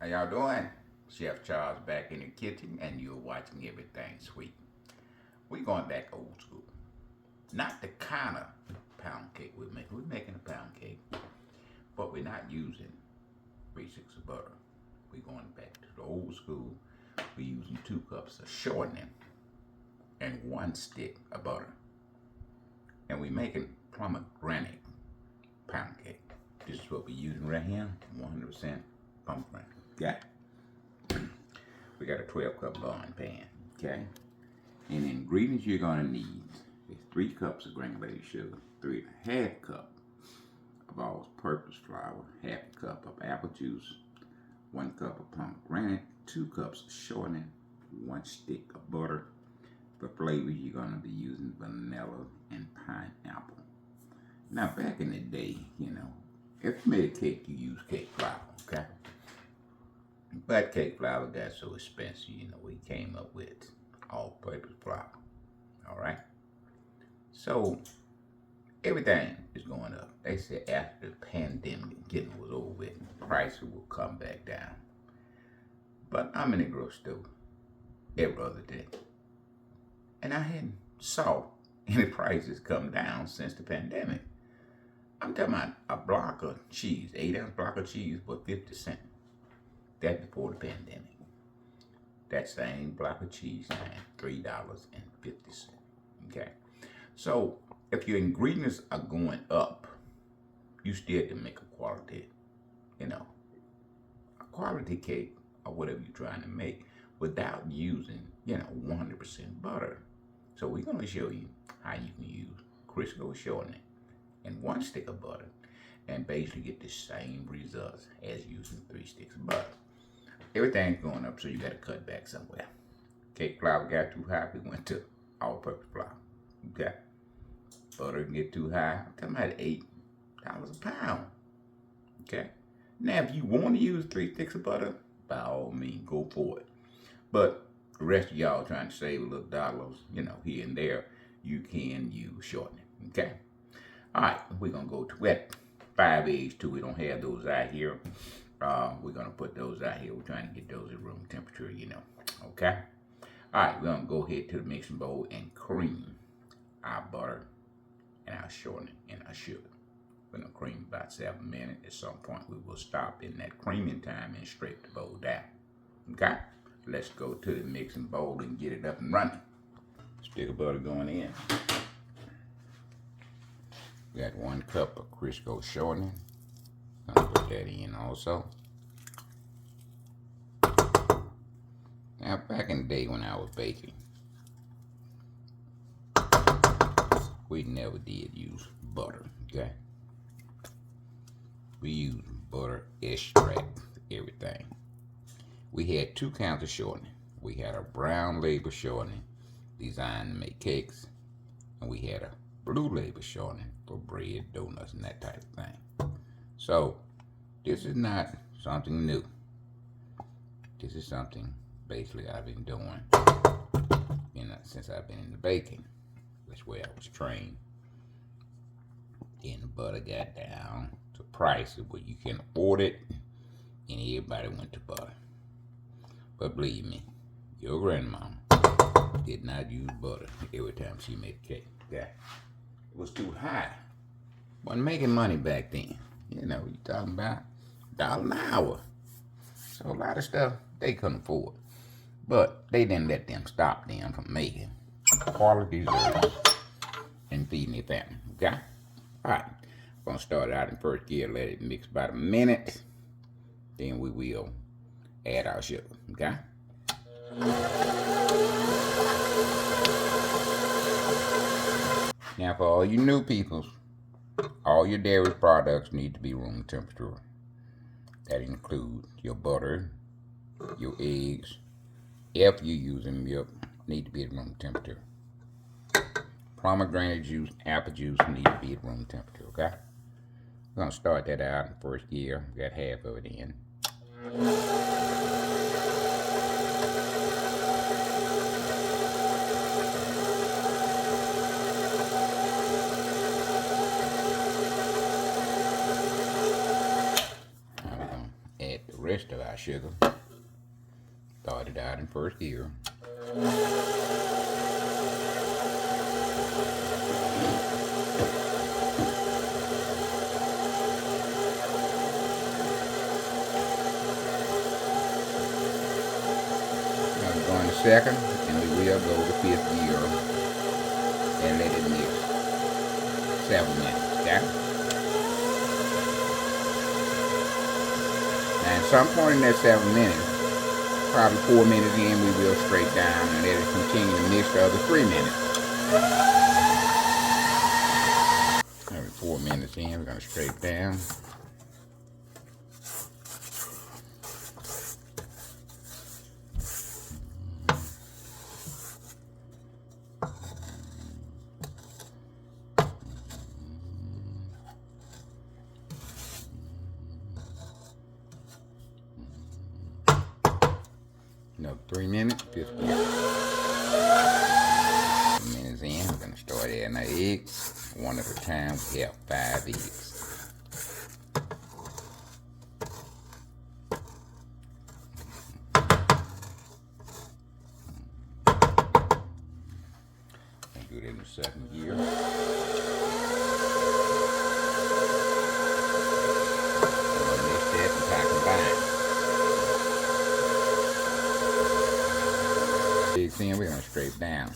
How y'all doing? Chef Charles back in the kitchen, and you're watching Everything Sweet. We're going back old school. Not the kind of pound cake we're making. We're making a pound cake, but we're not using 3/6 of butter. We're going back to the old school. We're using 2 cups of shortening and 1 stick of butter. And we're making pomegranate pound cake. This is what we're using right here, 100% pomegranate. Okay? We got a 12-cup boiling pan. Okay? And the ingredients you're gonna need is 3 cups of granulated sugar, 3.5 cups of all-purpose flour, half a cup of apple juice, 1 cup of pomegranate, 2 cups of shortening, 1 stick of butter. For flavors, you're gonna be using vanilla and pineapple. Now, back in the day, if you made a cake, you use cake flour, okay? But cake flour got so expensive, we came up with all-purpose flour, all right? So, everything is going up. They said after the pandemic getting was over with, prices will come back down. But I'm in the grocery store every other day, and I hadn't saw any prices come down since the pandemic. I'm talking about a block of cheese, 8-ounce block of cheese for 50 cents. That before the pandemic. That same block of cheese now $3.50. Okay. So if your ingredients are going up, you still can make a quality cake or whatever you're trying to make without using, 100% butter. So we're gonna show you how you can use Crisco shortening and 1 stick of butter and basically get the same results as using 3 sticks of butter. Everything's going up, so you gotta cut back somewhere. Cake flour got too high, we went to all-purpose flour. Okay? Butter can get too high. I'm talking about $8 a pound. Okay? Now, if you want to use 3 sticks of butter, by all means, go for it. But the rest of y'all trying to save a little dollars, here and there, you can use shortening. Okay? All right, we're gonna go to wet 5 eggs too. We don't have those out here. We're gonna put those out here. We're trying to get those at room temperature, Okay? All right, we're gonna go ahead to the mixing bowl and cream our butter and our shortening and our sugar. We're gonna cream about 7 minutes. At some point, we will stop in that creaming time and scrape the bowl down. Okay? Let's go to the mixing bowl and get it up and running. Stick of butter going in. We got 1 cup of Crisco shortening. Gonna put that in also. Now, back in the day when I was baking, we never did use butter, okay? We used butter extract for everything. We had 2 kinds of shortening. We had a brown label shortening designed to make cakes, and we had a blue label shortening for bread, donuts, and that type of thing. So, this is not something new. This is something basically I've been doing since I've been in the baking. That's where I was trained. Then the butter got down to prices where you can order it, and everybody went to butter. But believe me, your grandmama did not use butter every time she made a cake. Okay? It was too high. Wasn't making money back then. You talking about $1 an hour. So a lot of stuff they couldn't afford. But they didn't let them stop them from making quality desserts and feeding their family. Okay? Alright. We're gonna start out in first gear, let it mix about a minute. Then we will add our sugar. Okay? Now for all you new people, all your dairy products need to be room temperature. That includes your butter, your eggs. If you're using milk, need to be at room temperature. Pomegranate juice, apple juice need to be at room temperature, okay? We're gonna start that out in first gear. We got half of it in. Now we're gonna add the rest of our sugar. Started out in first gear. Now we're going to second, and we will go to fifth gear and let it mix 7 minutes. Okay? Now at some point in that 7 minutes, probably 4 minutes in, we will straight down and let it continue to mix the other 3 minutes. Every 4 minutes in, we're going to straight down. Another 3 minutes, 50. 3 minutes in, we're going to start adding our eggs. One at a time, we have 5 eggs. And do it in the second gear. Mix that and combine. Eggs in, we're going to scrape down.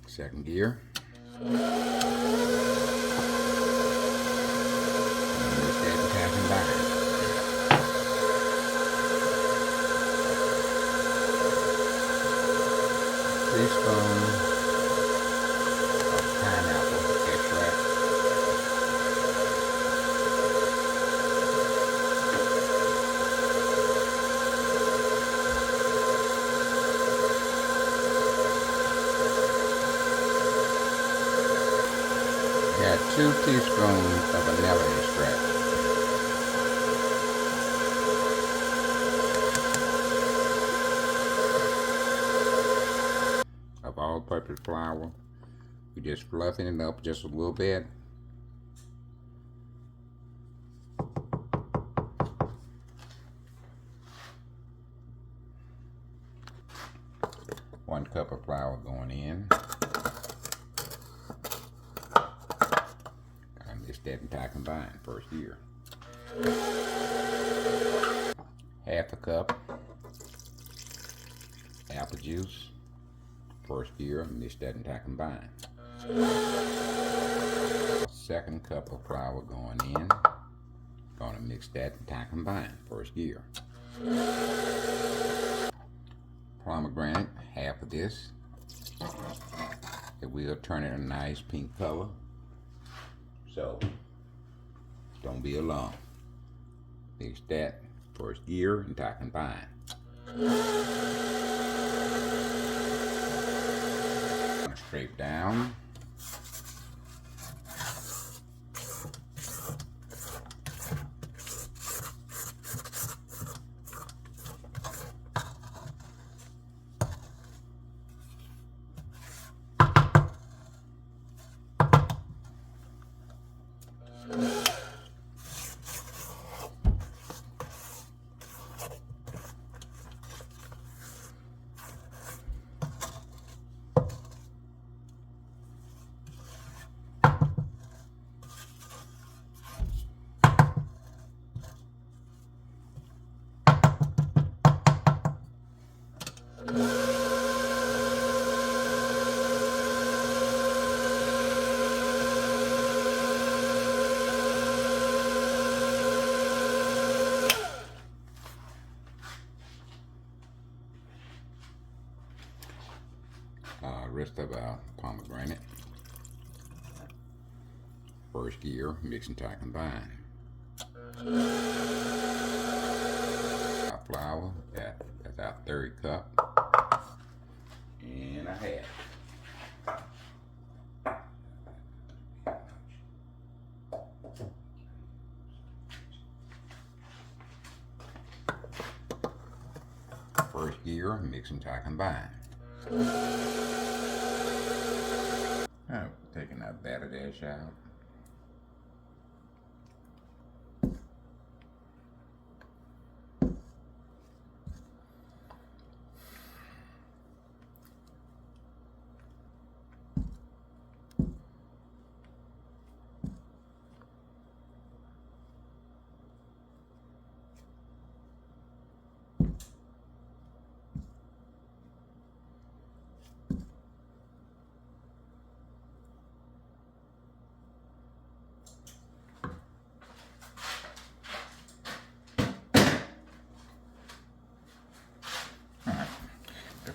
Second gear. And mix that and combine. Teaspoon of pineapple extract. Got 2 teaspoons of vanilla extract. Of all-purpose flour. We're just fluffing it up just a little bit. One cup of flour going in. Mix that and combine first gear. Half a cup apple juice first gear. Mix that and combine. Second cup of flour going in. Gonna mix that and combine first gear. Pomegranate, half of this. It will turn it a nice pink color. So, don't be alarmed. Mix that first gear and combine. Scrape down. Rest of our pomegranate. First gear, mix and combine. Our flour, that's our third cup. And I have. First gear, mix and tie combine. Now, taking that batter dash out.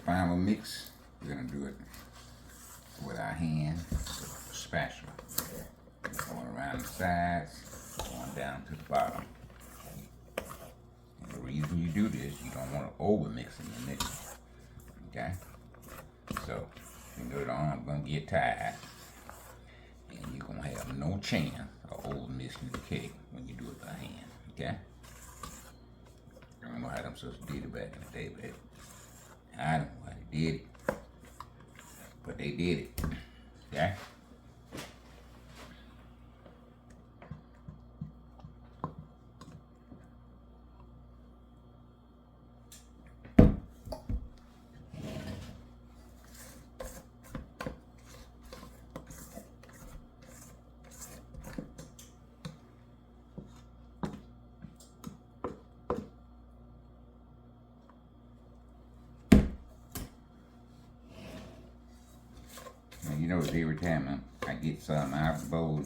Final mix, we're going to do it with our hand, with a spatula. Going around the sides, going down to the bottom. And the reason you do this, you don't want to over mix in the mix. Okay? So, you know the arm's going to get tired. And you're going to have no chance of over mixing the cake when you do it by hand. Okay? I don't know how them sisters did it back in the day, baby. I don't know how they did it, but they did it. Okay? You notice every time I get something out of the bowl,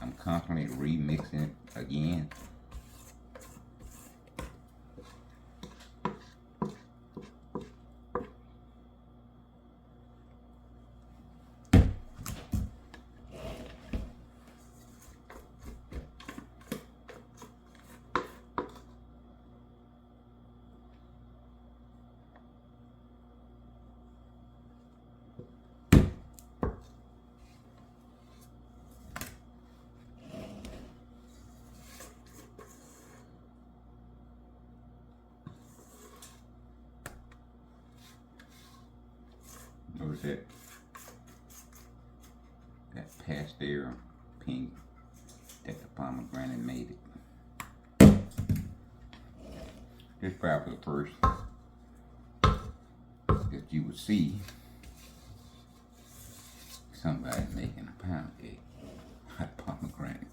I'm constantly remixing it again. Notice that pastel pink that the pomegranate made it. This is probably the first that you would see somebody making a pound cake out of pomegranate.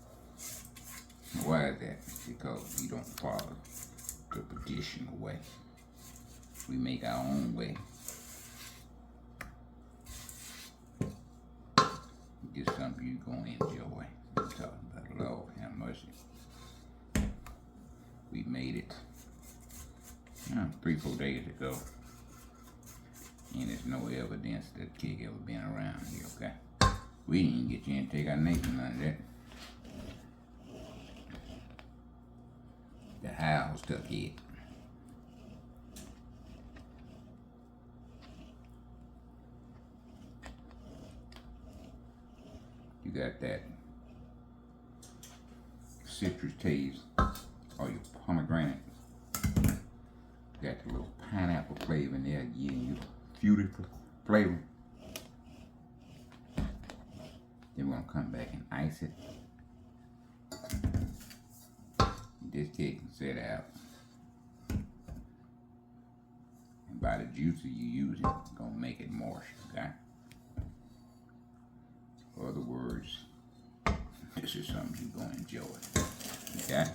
Why is that? Because we don't follow the traditional way. We make our own way. It's something you're going to enjoy. I'm talking about Lord have mercy. We made it 3-4 days ago. And there's no evidence that cake ever been around here, okay? We didn't even get you in to take our name for none of that. The house took it. You got that citrus taste or your pomegranate. Got the little pineapple flavor in there, giving you beautiful flavor. Then we're gonna come back and ice it. This cake can set out. And by the juice you use, it's gonna make it moist, okay? In other words, this is something you're gonna enjoy, okay?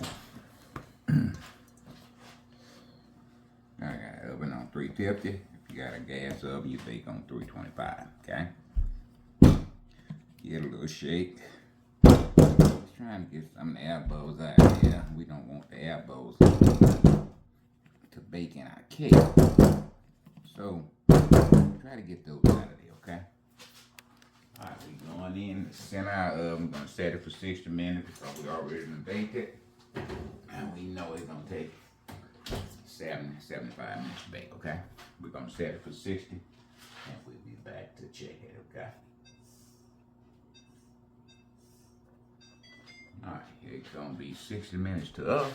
I got an oven on 350. If you got a gas oven, you bake on 325, okay? Get a little shake. Just trying to get some of the air bubbles out here. We don't want the air bubbles to bake in our cake. So, try to get those out of there, okay? Alright, we going in the center of our oven. We're going to set it for 60 minutes because we already baked it. And we know it's going to take 70, 75 minutes to bake, okay? We're going to set it for 60. And back to check it, okay? Alright, it's gonna be 60 minutes to us,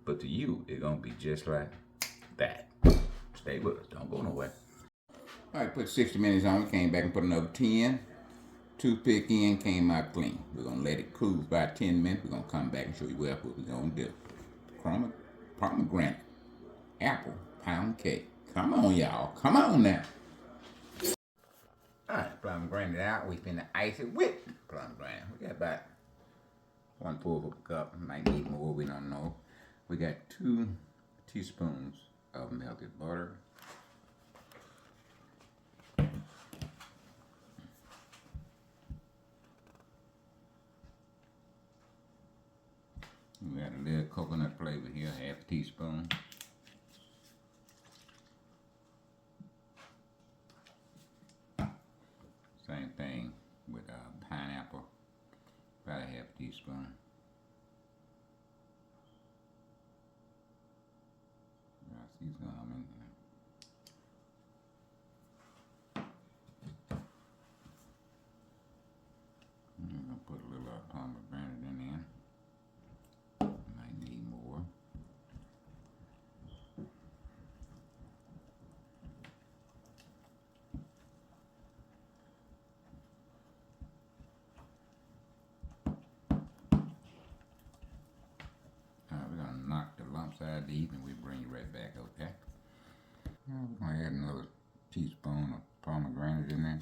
but to you, it's gonna be just like that. Stay with us, don't go nowhere. Alright, put 60 minutes on, came back and put another 10. Toothpick in, came out clean. We're gonna let it cool for about 10 minutes. We're gonna come back and show you what we're gonna do. Pomegranate Apple pound cake. Come on, y'all. Come on now. Alright, pomegranate out. We finna ice it with pomegranate. We got about 1/4 of a cup. Might need more, we don't know. We got 2 teaspoons of melted butter. We got a little coconut flavor here, 1/2 teaspoon. Same thing with pineapple, about 1/2 teaspoon. I see some in here. I'm gonna put a little pomegranate in there. Might need more. Alright, we're gonna knock the lumps out of these and we'll bring you right back, okay? Now we're gonna add another teaspoon of pomegranate in there.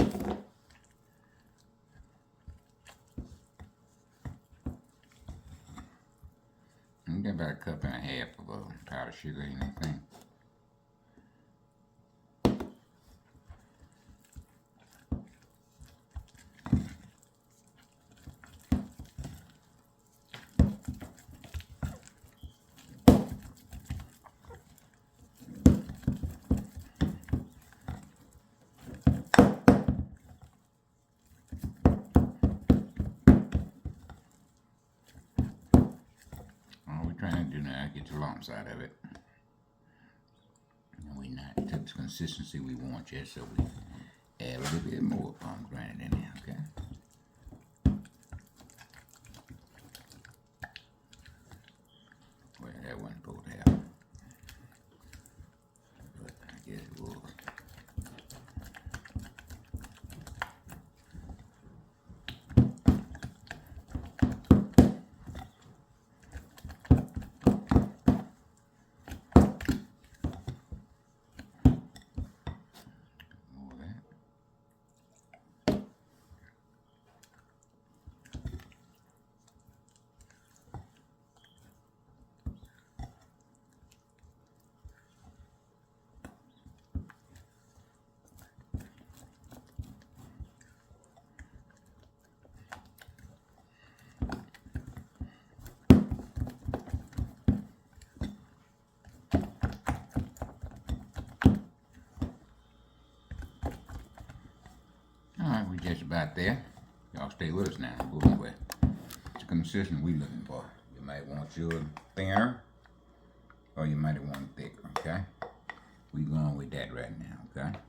And get about 1.5 cups of powdered sugar in that thing. All we're trying to do now is get the lumps out of it. And we're not to the consistency we want yet, so we add a little bit more pomegranate in there, okay? Well, that wasn't supposed to happen. But I guess it was. Alright, we just about there. Y'all stay with us now. Go away. It's the consistency we looking for. You might want yours thinner, or you might want it thicker, okay? We going with that right now, okay?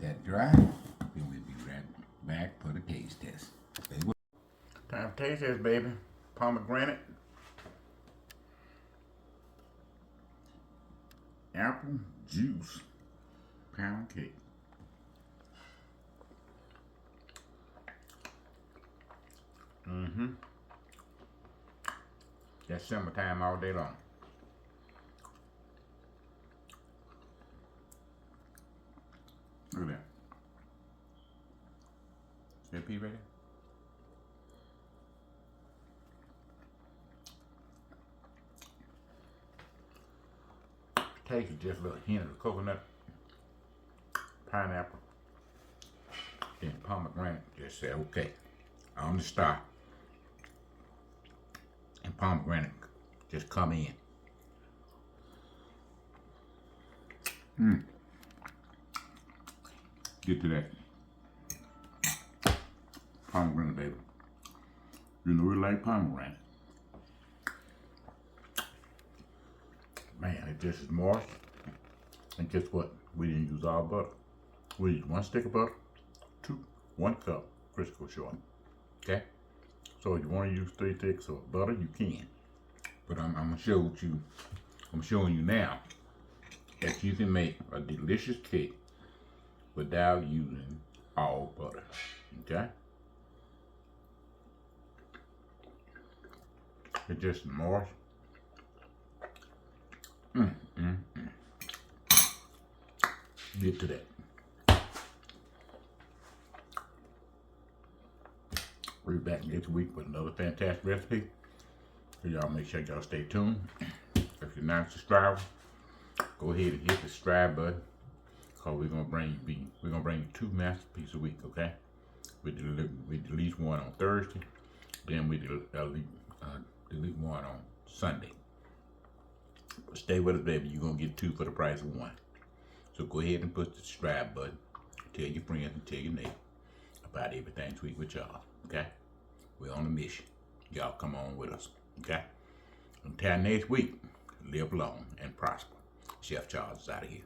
let that dry. Then we'll be right back for the taste test. Time for taste test, baby. Pomegranate apple juice pound cake. That's summertime all day long. Look at that. See that pea right there? Taste is just a little hint of the coconut, pineapple, then pomegranate. Just say okay on the start, and pomegranate just come in. Get to that pomegranate, baby. You know we like pomegranate. Man, it just is moist. And guess what? We didn't use all butter. We used 1 stick of butter, 1 cup Crisco shortening. Okay? So if you want to use 3 sticks of butter, you can. But I'm gonna show you. I'm showing you now that you can make a delicious cake without using all butter. Okay? It's just moist. Get to that. We'll be back next week with another fantastic recipe. So y'all make sure y'all stay tuned. If you're not subscribed, go ahead and hit the subscribe button. Cause we're gonna bring you 2 masterpieces a week, okay? We delete one on Thursday, then we delete one on Sunday. But stay with us, baby. You're gonna get 2 for the price of 1. So go ahead and push the subscribe button. Tell your friends and tell your neighbors about everything sweet with y'all. Okay? We're on a mission. Y'all come on with us. Okay? Until next week, live long and prosper. Chef Charles is out of here.